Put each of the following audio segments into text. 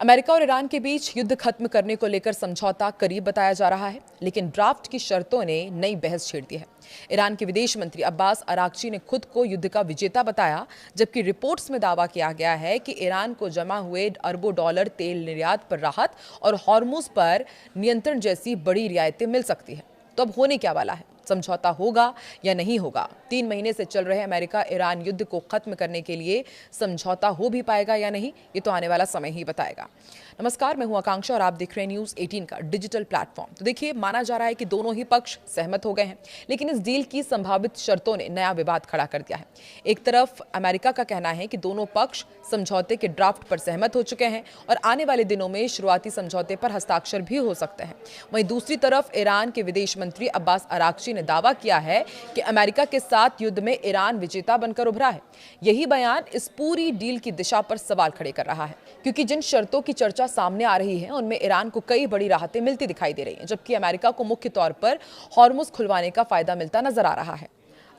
America और Iran के बीच युद्ध खत्म करने को लेकर समझौता करीब बताया जा रहा है, लेकिन ड्राफ्ट की शर्तों ने नई बहस छेड़ दी है। ईरान के विदेश मंत्री अब्बास अराक्ची ने खुद को युद्ध का विजेता बताया, जबकि रिपोर्ट्स में दावा किया गया है कि ईरान को जमा हुए अरबों डॉलर तेल निर्यात पर राहत और हॉर्मुज पर नियंत्रण जैसी बड़ी रियायतें मिल सकती है। तो अब होने क्या वाला है? समझौता होगा या नहीं होगा? 3 महीने से चल रहे अमेरिका ईरान युद्ध को खत्म करने के लिए समझौता हो भी पाएगा या नहीं, ये तो आने वाला समय ही बताएगा। नमस्कार, मैं हूं आकांक्षा और आप देख रहे हैं न्यूज़ 18 का डिजिटल प्लेटफॉर्म। तो देखिए, माना जा रहा है कि दोनों ही पक्ष सहमत हो गए हैं, लेकिन इस डील की संभावित शर्तों ने नया विवाद खड़ा कर दिया है। एक तरफ अमेरिका का कहना है कि दोनों पक्ष समझौते के ड्राफ्ट पर सहमत हो चुके हैं और आने वाले दिनों में शुरुआती समझौते पर हस्ताक्षर भी हो सकते हैं। वहीं दूसरी तरफ ईरान के विदेश मंत्री अब्बास अराक्ची ने दावा किया है कि अमेरिका के साथ युद्ध में ईरान विजेता बनकर उभरा है। यही बयान इस पूरी डील की दिशा पर सवाल खड़े कर रहा है, क्योंकि जिन शर्तों की चर्चा सामने आ रही है उनमें ईरान को कई बड़ी राहतें मिलती दिखाई दे रही हैं, जबकि अमेरिका को मुख्य तौर पर हॉर्मुज खुलवाने का फायदा मिलता नजर आ रहा है।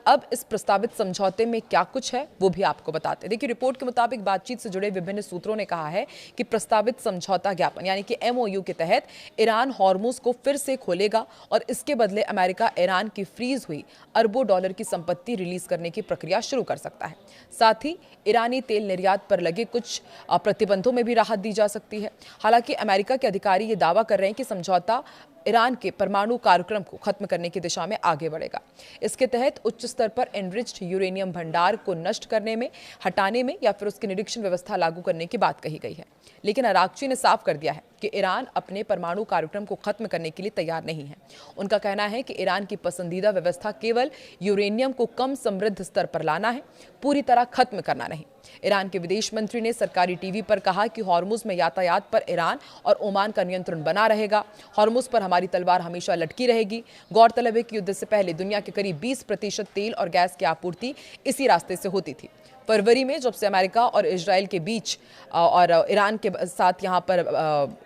अब इस प्रस्तावित समझौते में क्या कुछ है वो भी आपको बताते हैं। देखिए, रिपोर्ट के मुताबिक बातचीत से जुड़े विभिन्न सूत्रों ने कहा है कि प्रस्तावित समझौता ज्ञापन यानी कि एमओयू के तहत ईरान हॉर्मुज को फिर से खोलेगा और इसके बदले अमेरिका ईरान की फ्रीज हुई अरबों डॉलर की संपत्ति रिलीज करने की प्रक्रिया शुरू कर सकता है। साथ ही ईरानी तेल निर्यात पर लगे कुछ प्रतिबंधों में भी राहत दी जा सकती है। हालांकि अमेरिका के अधिकारी ये दावा कर रहे हैं कि समझौता ईरान के परमाणु कार्यक्रम को खत्म करने की दिशा में आगे बढ़ेगा। इसके तहत उच्च स्तर पर एनरिच्ड यूरेनियम भंडार को नष्ट करने में, हटाने में या फिर उसकी निरीक्षण व्यवस्था लागू करने की बात कही गई है। लेकिन अराक्ची ने साफ कर दिया है कि ईरान अपने परमाणु कार्यक्रम को खत्म करने के लिए तैयार नहीं है। उनका कहना है कि ईरान की पसंदीदा व्यवस्था केवल यूरेनियम को कम समृद्ध स्तर पर लाना है, पूरी तरह खत्म करना नहीं। ईरान के विदेश मंत्री ने सरकारी टीवी पर कहा कि हॉर्मुज में यातायात पर ईरान और ओमान का नियंत्रण बना रहेगा। हॉर्मुज पर हमारी तलवार हमेशा लटकी रहेगी। गौरतलब है कि युद्ध से पहले दुनिया के करीब 20% तेल और गैस की आपूर्ति इसी रास्ते से होती थी। फरवरी में जब से अमेरिका और इजराइल के बीच और ईरान के साथ यहाँ पर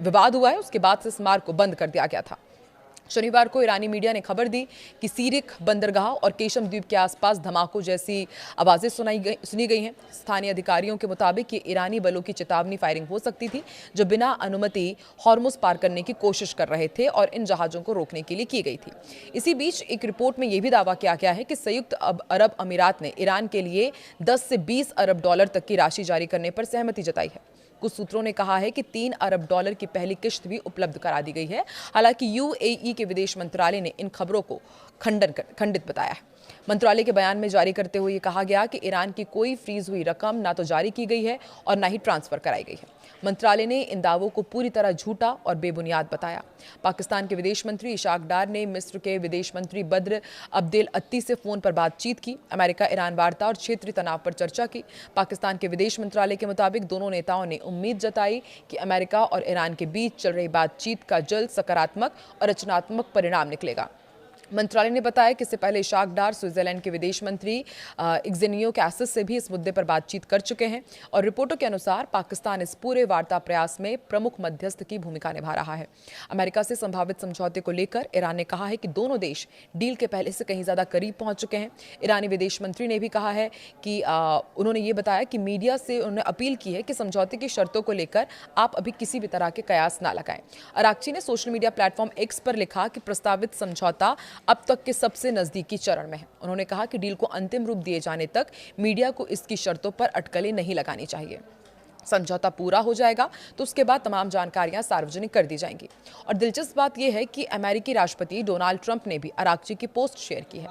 विवाद हुआ है, उसके बाद से इस मार्ग को बंद कर दिया गया था। शनिवार को ईरानी मीडिया ने खबर दी कि सीरिक बंदरगाह और केशम द्वीप के आसपास धमाकों जैसी आवाजें सुनी गई हैं। स्थानीय अधिकारियों के मुताबिक ये ईरानी बलों की चेतावनी फायरिंग हो सकती थी, जो बिना अनुमति हॉर्मुज पार करने की कोशिश कर रहे थे और इन जहाजों को रोकने के लिए की गई थी। इसी बीच एक रिपोर्ट में यह भी दावा किया गया है कि संयुक्त अरब अमीरात ने ईरान के लिए 10 से 20 अरब डॉलर तक की राशि जारी करने पर सहमति जताई है। कुछ सूत्रों ने कहा है कि 3 अरब डॉलर की पहली किश्त भी उपलब्ध करा दी गई है। हालांकि यूएई के विदेश मंत्रालय ने इन खबरों को खंडित बताया है। मंत्रालय के बयान में जारी करते हुए कहा गया कि ईरान की कोई फ्रीज हुई रकम ना तो जारी की गई है और ना ही ट्रांसफर कराई गई है। मंत्रालय ने इन दावों को पूरी तरह झूठा और बेबुनियाद बताया। पाकिस्तान के विदेश मंत्री इशाक डार ने मिस्र के विदेश मंत्री बद्र अब्देल अत्ती से फोन पर बातचीत की, अमेरिका ईरान वार्ता और क्षेत्रीय तनाव पर चर्चा की। पाकिस्तान के विदेश मंत्रालय के मुताबिक दोनों नेताओं ने उम्मीद जताई कि अमेरिका और ईरान के बीच चल रही बातचीत का जल्द सकारात्मक और रचनात्मक परिणाम निकलेगा। मंत्रालय ने बताया कि इससे पहले इशाक डार स्विट्जरलैंड के विदेश मंत्री इग्जेनियो कैसिस से भी इस मुद्दे पर बातचीत कर चुके हैं और रिपोर्टों के अनुसार पाकिस्तान इस पूरे वार्ता प्रयास में प्रमुख मध्यस्थ की भूमिका निभा रहा है। अमेरिका से संभावित समझौते को लेकर ईरान ने कहा है कि दोनों देश डील के पहले से कहीं ज्यादा करीब पहुंच चुके हैं। ईरानी विदेश मंत्री ने भी कहा है कि उन्होंने ये बताया कि मीडिया से उन्होंने अपील की है कि समझौते की शर्तों को लेकर आप अभी किसी भी तरह के कयास ना लगाएं। अराक्ची ने सोशल मीडिया प्लेटफॉर्म एक्स पर लिखा कि प्रस्तावित समझौता अब तक के सबसे नजदीकी चरण में है। उन्होंने कहा कि डील को अंतिम रूप दिए जाने तक मीडिया को इसकी शर्तों पर अटकलें नहीं लगानी चाहिए। समझौता पूरा हो जाएगा तो उसके बाद तमाम जानकारियां सार्वजनिक कर दी जाएंगी। और दिलचस्प बात यह है कि अमेरिकी राष्ट्रपति डोनाल्ड ट्रंप ने भी अराक्ची की पोस्ट शेयर की है।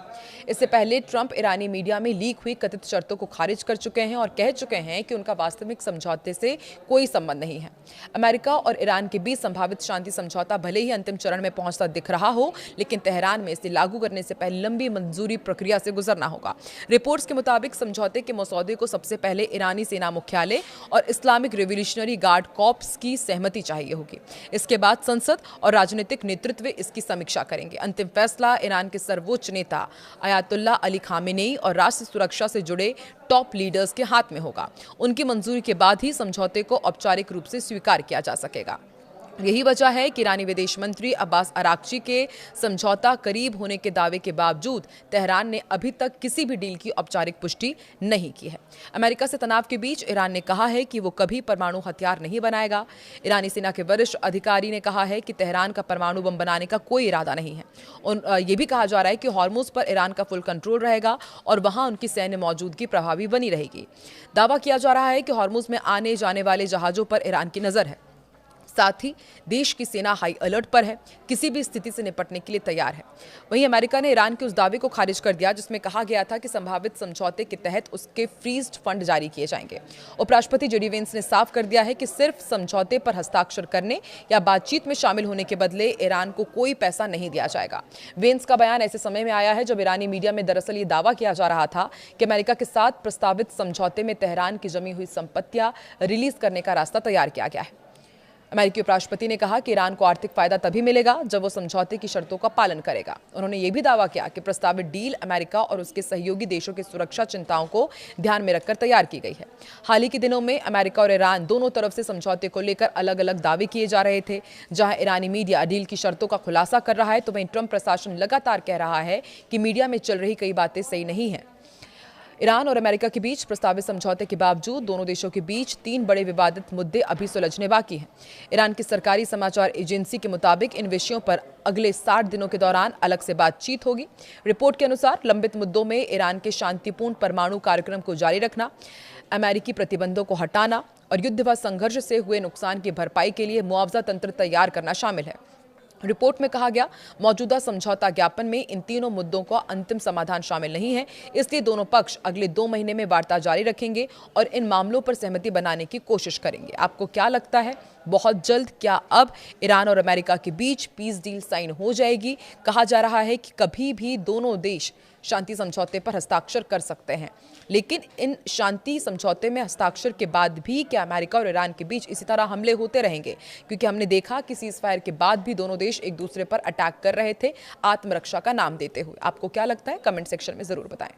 इससे पहले ट्रंप ईरानी मीडिया में लीक हुई कथित शर्तों को खारिज कर चुके हैं और कह चुके हैं कि उनका वास्तविक समझौते से कोई संबंध नहीं है। अमेरिका और ईरान के बीच संभावित शांति समझौता भले ही अंतिम चरण में पहुंचता दिख रहा हो, लेकिन तेहरान में इसे लागू करने से पहले लंबी मंजूरी प्रक्रिया से गुजरना होगा। रिपोर्ट्स के मुताबिक समझौते के मसौदे को सबसे पहले ईरानी सेना मुख्यालय और इस्लामिक रिवॉल्यूशनरी गार्ड कॉर्प्स की सहमति चाहिए होगी। इसके बाद संसद और राजनीतिक नेतृत्व इसकी समीक्षा करेंगे। अंतिम फैसला ईरान के सर्वोच्च नेता अयातुल्लाह अली खामेनेई और राष्ट्र सुरक्षा से जुड़े टॉप लीडर्स के हाथ में होगा। उनकी मंजूरी के बाद ही समझौते को औपचारिक रूप से स्वीकार किया जा सकेगा। यही वजह है कि ईरानी विदेश मंत्री अब्बास अराक्ची के समझौता करीब होने के दावे के बावजूद तेहरान ने अभी तक किसी भी डील की औपचारिक पुष्टि नहीं की है। अमेरिका से तनाव के बीच ईरान ने कहा है कि वो कभी परमाणु हथियार नहीं बनाएगा। ईरानी सेना के वरिष्ठ अधिकारी ने कहा है कि तेहरान का परमाणु बम बनाने का कोई इरादा नहीं है। ये भी कहा जा रहा है कि हॉर्मुज पर ईरान का फुल कंट्रोल रहेगा और वहां उनकी सैन्य मौजूदगी प्रभावी बनी रहेगी। दावा किया जा रहा है कि हॉर्मुज में आने जाने वाले जहाजों पर ईरान की नजर है। साथ ही देश की सेना हाई अलर्ट पर है, किसी भी स्थिति से निपटने के लिए तैयार है। वहीं अमेरिका ने ईरान के उस दावे को खारिज कर दिया जिसमें कहा गया था कि संभावित समझौते के तहत उसके फ्रीज्ड फंड जारी किए जाएंगे। उपराष्ट्रपति जेडी वेंस ने साफ कर दिया है कि सिर्फ समझौते पर हस्ताक्षर करने या बातचीत में शामिल होने के बदले ईरान को कोई पैसा नहीं दिया जाएगा। वेंस का बयान ऐसे समय में आया है जब ईरानी मीडिया में दरअसल ये दावा किया जा रहा था कि अमेरिका के साथ प्रस्तावित समझौते में तेहरान की जमी हुई संपत्तियां रिलीज करने का रास्ता तैयार किया गया है। अमेरिकी उपराष्ट्रपति ने कहा कि ईरान को आर्थिक फायदा तभी मिलेगा जब वो समझौते की शर्तों का पालन करेगा। उन्होंने ये भी दावा किया कि प्रस्तावित डील अमेरिका और उसके सहयोगी देशों की सुरक्षा चिंताओं को ध्यान में रखकर तैयार की गई है। हाल ही के दिनों में अमेरिका और ईरान दोनों तरफ से समझौते को लेकर अलग अलग दावे किए जा रहे थे। जहां ईरानी मीडिया डील की शर्तों का खुलासा कर रहा है तो वहीं ट्रंप प्रशासन लगातार कह रहा है कि मीडिया में चल रही कई बातें सही नहीं है। ईरान और अमेरिका के बीच प्रस्तावित समझौते के बावजूद दोनों देशों के बीच 3 बड़े विवादित मुद्दे अभी सुलझने बाकी हैं। ईरान की सरकारी समाचार एजेंसी के मुताबिक इन विषयों पर अगले 60 दिनों के दौरान अलग से बातचीत होगी। रिपोर्ट के अनुसार लंबित मुद्दों में ईरान के शांतिपूर्ण परमाणु कार्यक्रम को जारी रखना, अमेरिकी प्रतिबंधों को हटाना और युद्ध व संघर्ष से हुए नुकसान की भरपाई के लिए मुआवजा तंत्र तैयार करना शामिल है। रिपोर्ट में कहा गया, मौजूदा समझौता ज्ञापन में इन तीनों मुद्दों का अंतिम समाधान शामिल नहीं है, इसलिए दोनों पक्ष अगले 2 महीने में वार्ता जारी रखेंगे और इन मामलों पर सहमति बनाने की कोशिश करेंगे। आपको क्या लगता है, बहुत जल्द क्या अब ईरान और अमेरिका के बीच पीस डील साइन हो जाएगी? कहा जा रहा है कि कभी भी दोनों देश शांति समझौते पर हस्ताक्षर कर सकते हैं, लेकिन इन शांति समझौते में हस्ताक्षर के बाद भी क्या अमेरिका और ईरान के बीच इसी तरह हमले होते रहेंगे? क्योंकि हमने देखा कि सीज फायर के बाद भी दोनों देश एक दूसरे पर अटैक कर रहे थे आत्मरक्षा का नाम देते हुए। आपको क्या लगता है, कमेंट सेक्शन में जरूर बताएं।